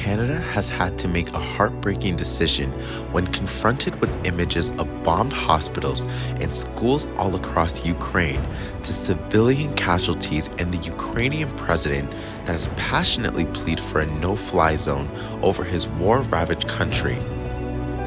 Canada has had to make a heartbreaking decision when confronted with images of bombed hospitals and schools all across Ukraine, to civilian casualties and the Ukrainian president that has passionately pleaded for a no-fly zone over his war-ravaged country.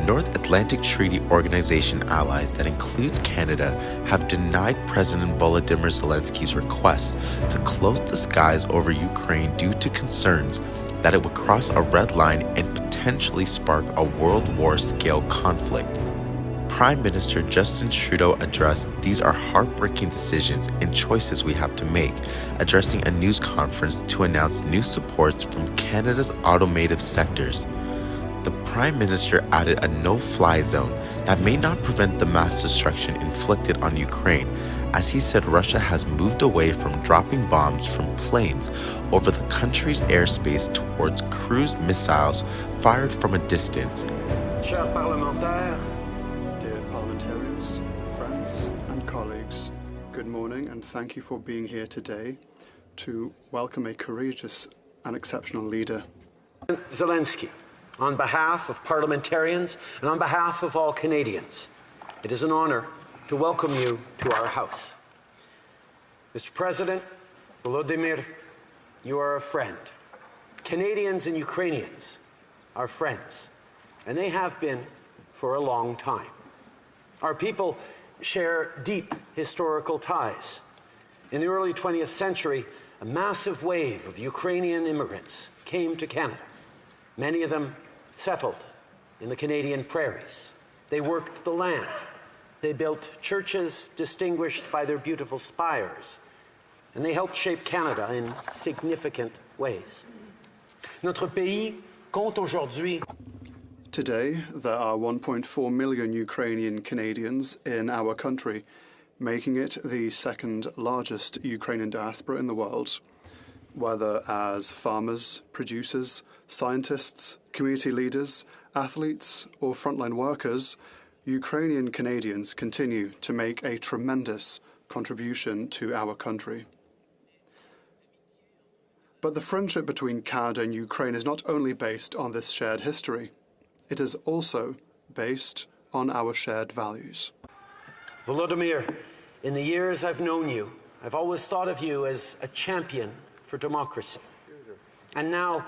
North Atlantic Treaty Organization allies that includes Canada have denied President Volodymyr Zelensky's request to close the skies over Ukraine due to concerns that it would cross a red line and potentially spark a World War-scale conflict. Prime Minister Justin Trudeau addressed these are heartbreaking decisions and choices we have to make, addressing a news conference to announce new supports from Canada's automotive sectors. The Prime Minister added a no-fly zone that may not prevent the mass destruction inflicted on Ukraine, as he said Russia has moved away from dropping bombs from planes over the country's airspace towards cruise missiles fired from a distance. Chers parlementaires, dear parliamentarians, friends and colleagues, good morning and thank you for being here today to welcome a courageous and exceptional leader. Zelensky, on behalf of parliamentarians and on behalf of all Canadians, it is an honor to welcome you to our House. Mr. President, Volodymyr, you are a friend. Canadians and Ukrainians are friends, and they have been for a long time. Our people share deep historical ties. In the early 20th century, a massive wave of Ukrainian immigrants came to Canada. Many of them settled in the Canadian prairies. They worked the land. They built churches distinguished by their beautiful spires, and they helped shape Canada in significant ways. Notre pays compte aujourd'hui. Today, there are 1.4 million Ukrainian Canadians in our country, making it the second largest Ukrainian diaspora in the world. Whether as farmers, producers, scientists, community leaders, athletes, or frontline workers, Ukrainian Canadians continue to make a tremendous contribution to our country. But the friendship between Canada and Ukraine is not only based on this shared history, it is also based on our shared values. Volodymyr, in the years I've known you, I've always thought of you as a champion for democracy. And now,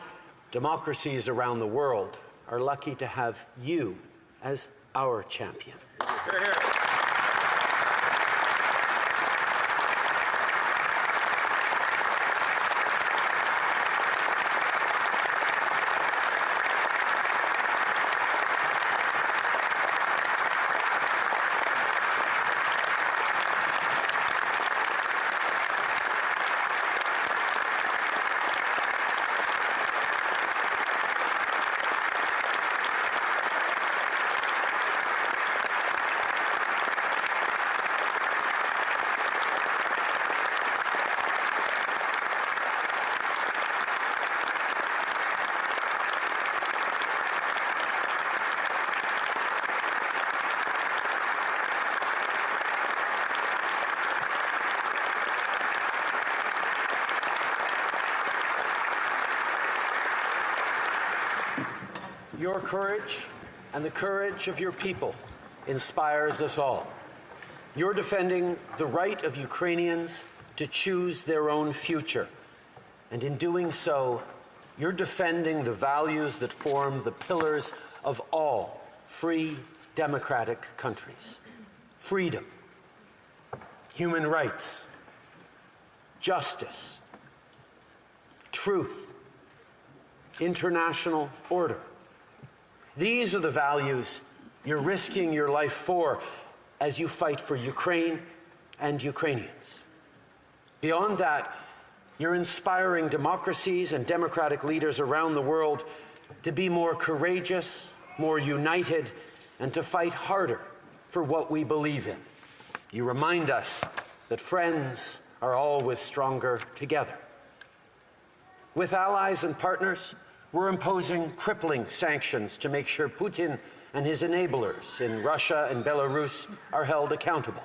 democracies around the world are lucky to have you as our champion. Hear, hear. Your courage and the courage of your people inspires us all. You're defending the right of Ukrainians to choose their own future. And in doing so, you're defending the values that form the pillars of all free, democratic countries. Freedom, human rights, justice, truth, international order. These are the values you're risking your life for as you fight for Ukraine and Ukrainians. Beyond that, you're inspiring democracies and democratic leaders around the world to be more courageous, more united, and to fight harder for what we believe in. You remind us that friends are always stronger together. With allies and partners, we're imposing crippling sanctions to make sure Putin and his enablers in Russia and Belarus are held accountable.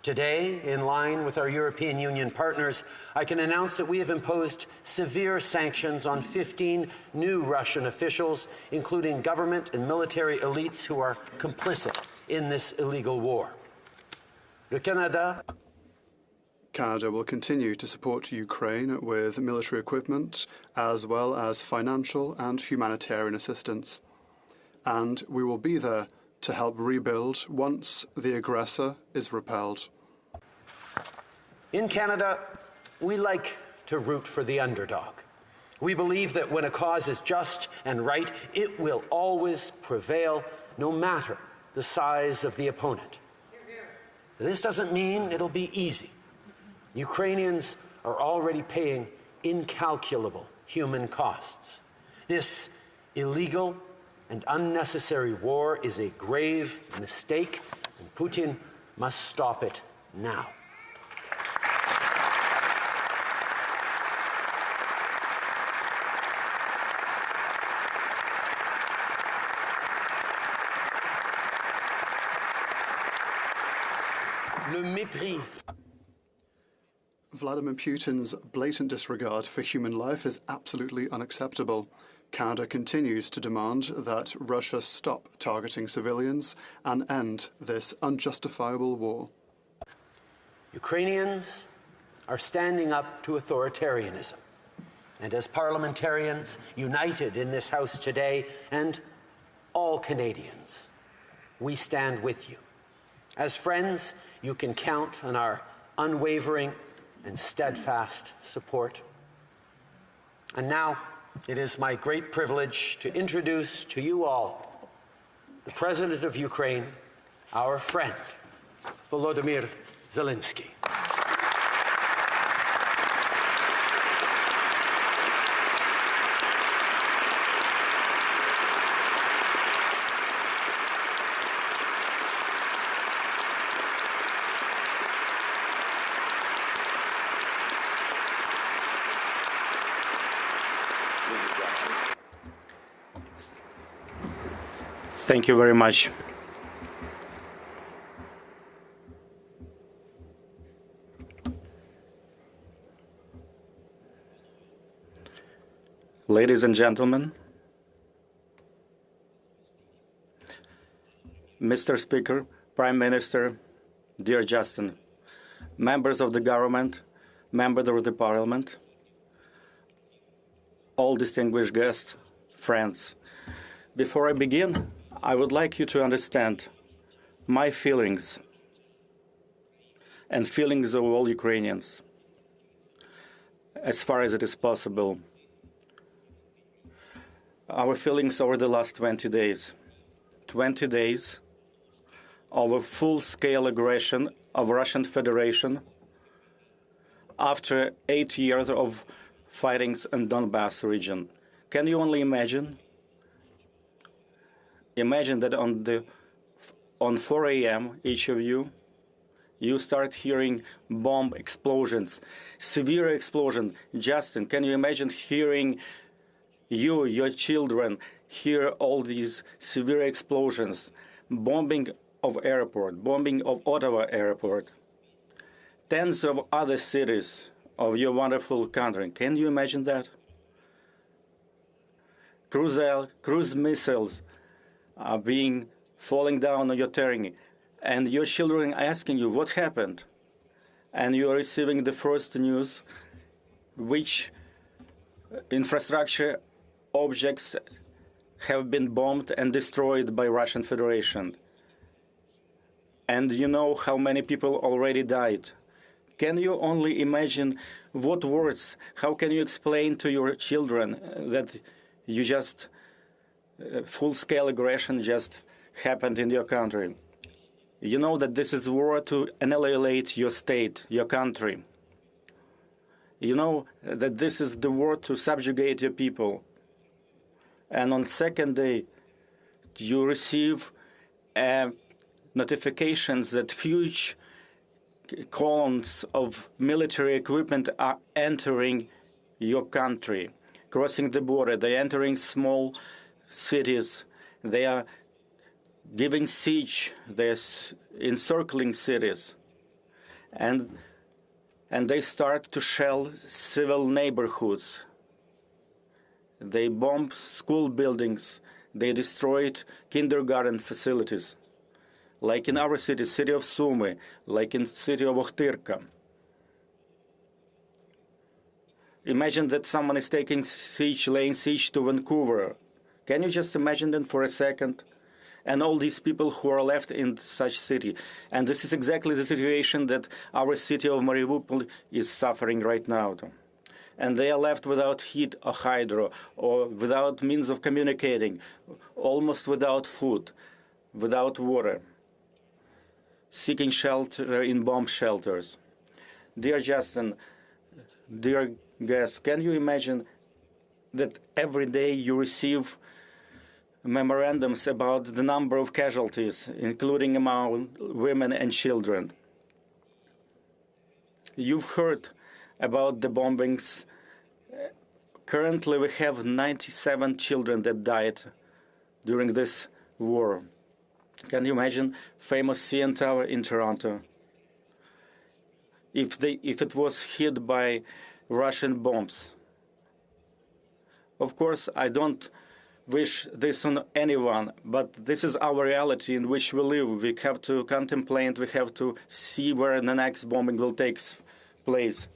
Today, in line with our European Union partners, I can announce that we have imposed severe sanctions on 15 new Russian officials, including government and military elites who are complicit in this illegal war. Canada will continue to support Ukraine with military equipment as well as financial and humanitarian assistance. And we will be there to help rebuild once the aggressor is repelled. In Canada, we like to root for the underdog. We believe that when a cause is just and right, it will always prevail, no matter the size of the opponent. This doesn't mean it'll be easy. Ukrainians are already paying incalculable human costs. This illegal and unnecessary war is a grave mistake, and Putin must stop it now. Le mépris. Vladimir Putin's blatant disregard for human life is absolutely unacceptable. Canada continues to demand that Russia stop targeting civilians and end this unjustifiable war. Ukrainians are standing up to authoritarianism. And as parliamentarians united in this House today, and all Canadians, we stand with you. As friends, you can count on our unwavering and steadfast support. And now, it is my great privilege to introduce to you all the President of Ukraine, our friend, Volodymyr Zelensky. Thank you very much. Ladies and gentlemen, Mr. Speaker, Prime Minister, dear Justin, members of the government, members of the Parliament, all distinguished guests, friends. Before I begin, I would like you to understand my feelings and feelings of all Ukrainians, as far as it is possible. Our feelings over the last 20 days. 20 days of a full-scale aggression of Russian Federation after 8 years of fightings in Donbass region. Can you only imagine? Imagine that on 4 a.m., each of you start hearing bomb explosions, severe explosion. Justin, can you imagine hearing your children hear all these severe explosions, bombing of airport, bombing of Ottawa airport, tens of other cities of your wonderful country. Can you imagine that? Cruise missiles are falling down on your terrain, and your children asking you what happened, and you are receiving the first news which infrastructure objects have been bombed and destroyed by Russian Federation. And you know how many people already died. Can you only imagine what words, how can you explain to your children that you just full-scale aggression just happened in your country? You know that this is war to annihilate your state, your country. You know that this is the war to subjugate your people. And on second day, you receive notifications that huge columns of military equipment are entering your country, crossing the border. They're entering small cities. They are giving siege. They're encircling cities. and they start to shell civil neighborhoods. They bomb school buildings. They destroyed kindergarten facilities, like in our city, city of Sumy, like in city of Ohtyrka. Imagine that someone is taking siege, laying siege to Vancouver. Can you just imagine that for a second? And all these people who are left in such city. And this is exactly the situation that our city of Mariupol is suffering right now. And they are left without heat or hydro, or without means of communicating, almost without food, without water, seeking shelter in bomb shelters. Dear Justin, dear guests, can you imagine that every day you receive memorandums about the number of casualties, including among women and children? You've heard about the bombings. Currently, we have 97 children that died during this war. Can you imagine famous CN Tower in Toronto? If it was hit by Russian bombs. Of course, I don't wish this on anyone, but this is our reality in which we live. We have to contemplate, we have to see where the next bombing will take place.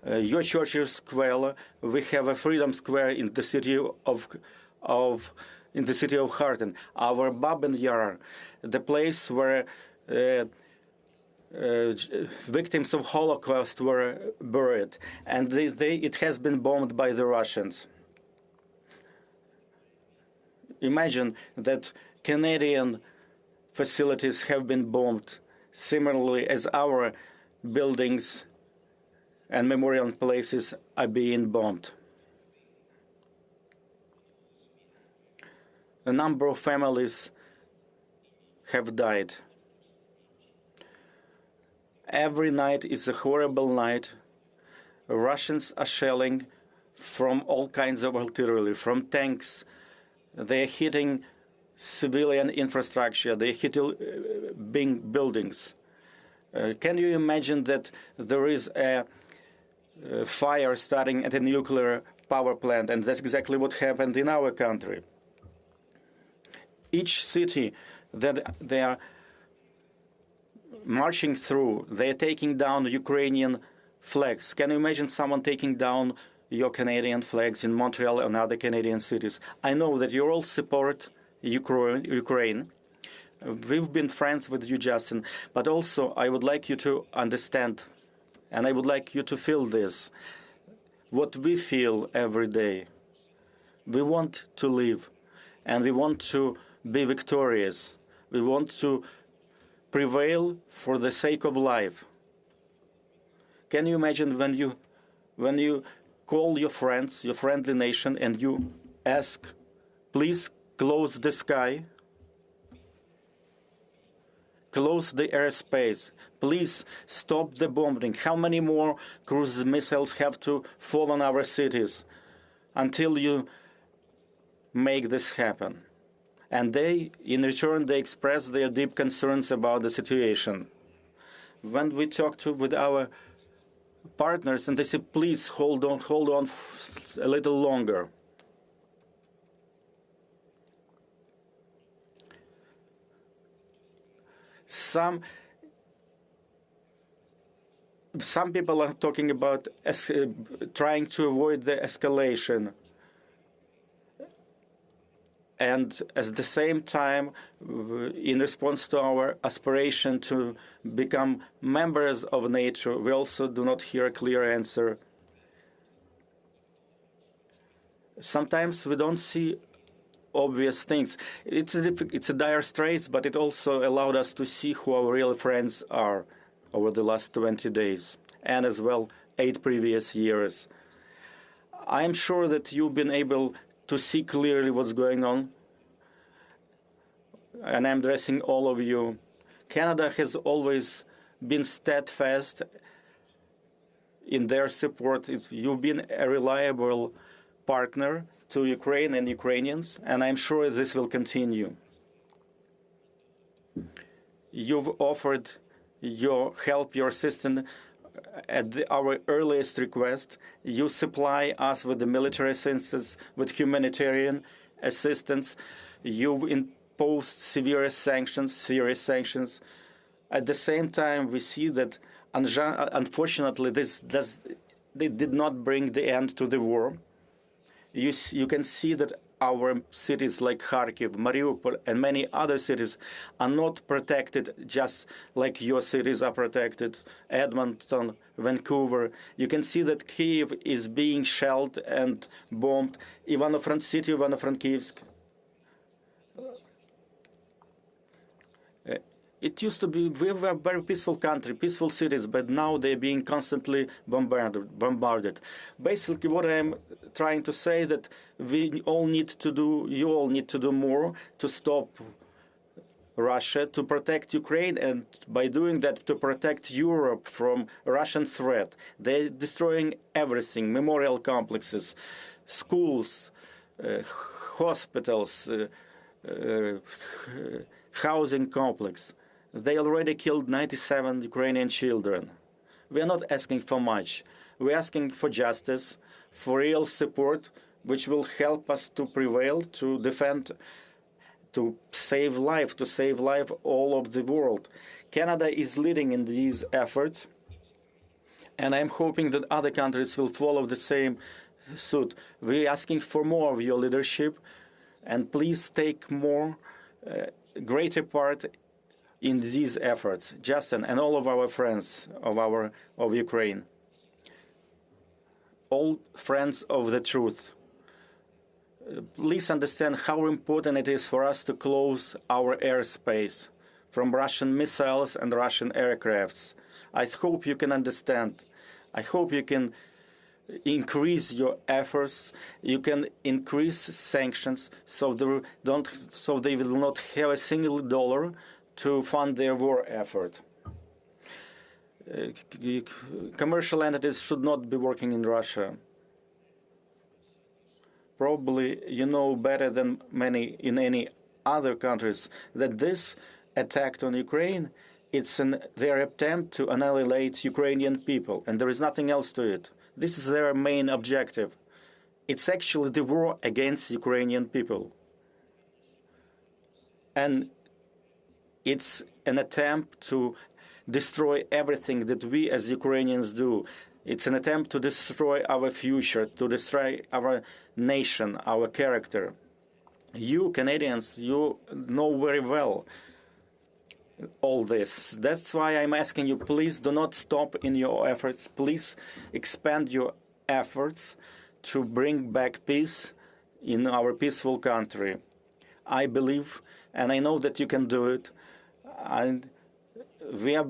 Your church square, we have a Freedom Square in the city of Kharkiv. Our Babin Yar, the place where victims of Holocaust were buried, and it has been bombed by the Russians. Imagine that Canadian facilities have been bombed similarly as our buildings and memorial places are being bombed. A number of families have died. Every night is a horrible night. Russians are shelling from all kinds of artillery, from tanks. They are hitting civilian infrastructure. They are hitting big buildings. Can you imagine that there is a fire starting at a nuclear power plant? And that's exactly what happened in our country. Each city that they are marching through, they are taking down Ukrainian flags. Can you imagine someone taking down your Canadian flags in Montreal and other Canadian cities? I know that you all support Ukraine. We've been friends with you, Justin, but also I would like you to understand, and I would like you to feel this, what we feel every day. We want to live, and we want to be victorious. We want to prevail for the sake of life. Can you imagine when you call your friends, your friendly nation, and you ask, please close the sky, close the airspace, please stop the bombing. How many more cruise missiles have to fall on our cities until you make this happen? And they, in return, they express their deep concerns about the situation. When we talk with our partners, and they say, please hold on a little longer. Some people are talking about trying to avoid the escalation. And at the same time, in response to our aspiration to become members of NATO, we also do not hear a clear answer. Sometimes we don't see obvious things. It's a dire straits, but it also allowed us to see who our real friends are over the last 20 days, and as well 8 previous years. I'm sure that you've been able to see clearly what's going on, and I'm addressing all of you. Canada has always been steadfast in their support. You've been a reliable partner to Ukraine and Ukrainians, and I'm sure this will continue. You've offered your help, your assistance at our earliest request. You supply us with the military assistance, with humanitarian assistance. You've imposed serious sanctions. At the same time, we see that, unfortunately, they did not bring the end to the war. You can see that our cities like Kharkiv, Mariupol, and many other cities are not protected just like your cities are protected. Edmonton, Vancouver. You can see that Kyiv is being shelled and bombed. Ivano-Frankivsk. It used to be, we were a very peaceful country, peaceful cities, but now they're being constantly bombarded. Basically, what I'm trying to say that you all need to do more to stop Russia, to protect Ukraine, and by doing that, to protect Europe from Russian threat. They're destroying everything, memorial complexes, schools, hospitals, housing complex. They already killed 97 Ukrainian children. We are not asking for much. We're asking for justice, for real support, which will help us to prevail, to defend, to save life all of the world. Canada is leading in these efforts, and I'm hoping that other countries will follow the same suit. We're asking for more of your leadership, and please take more, greater part in these efforts, Justin and all of our friends of Ukraine, all friends of the truth. Please understand how important it is for us to close our airspace from Russian missiles and Russian aircrafts. I hope you can understand. I hope you can increase your efforts. You can increase sanctions so they will not have a single dollar to fund their war effort. Commercial entities should not be working in Russia. Probably you know better than many in any other countries that this attack on Ukraine, it's their attempt to annihilate Ukrainian people, and there is nothing else to it. This is their main objective. It's actually the war against Ukrainian people. And it's an attempt to destroy everything that we as Ukrainians do. It's an attempt to destroy our future, to destroy our nation, our character. You Canadians, you know very well all this. That's why I'm asking you, please do not stop in your efforts. Please expand your efforts to bring back peace in our peaceful country. I believe, and I know that you can do it. And we are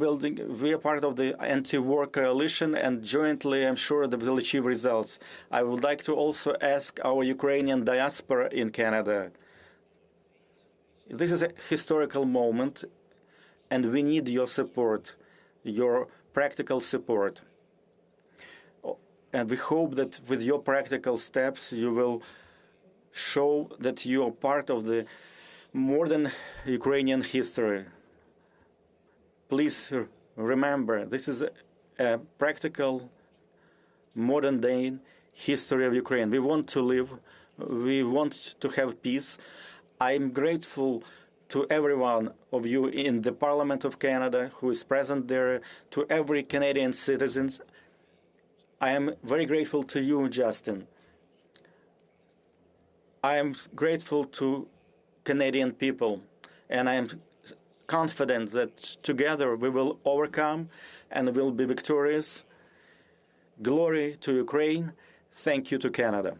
part of the anti-war coalition, and jointly I'm sure that we'll achieve results. I would like to also ask our Ukrainian diaspora in Canada. This is a historical moment, and we need your support, your practical support. And we hope that with your practical steps, you will show that you are part of the modern Ukrainian history. Please remember, this is a practical, modern-day history of Ukraine. We want to live. We want to have peace. I'm grateful to every one of you in the Parliament of Canada who is present there, to every Canadian citizen. I am very grateful to you, Justin. I am grateful to Canadian people, and I am confident that together we will overcome and will be victorious. Glory to Ukraine. Thank you to Canada.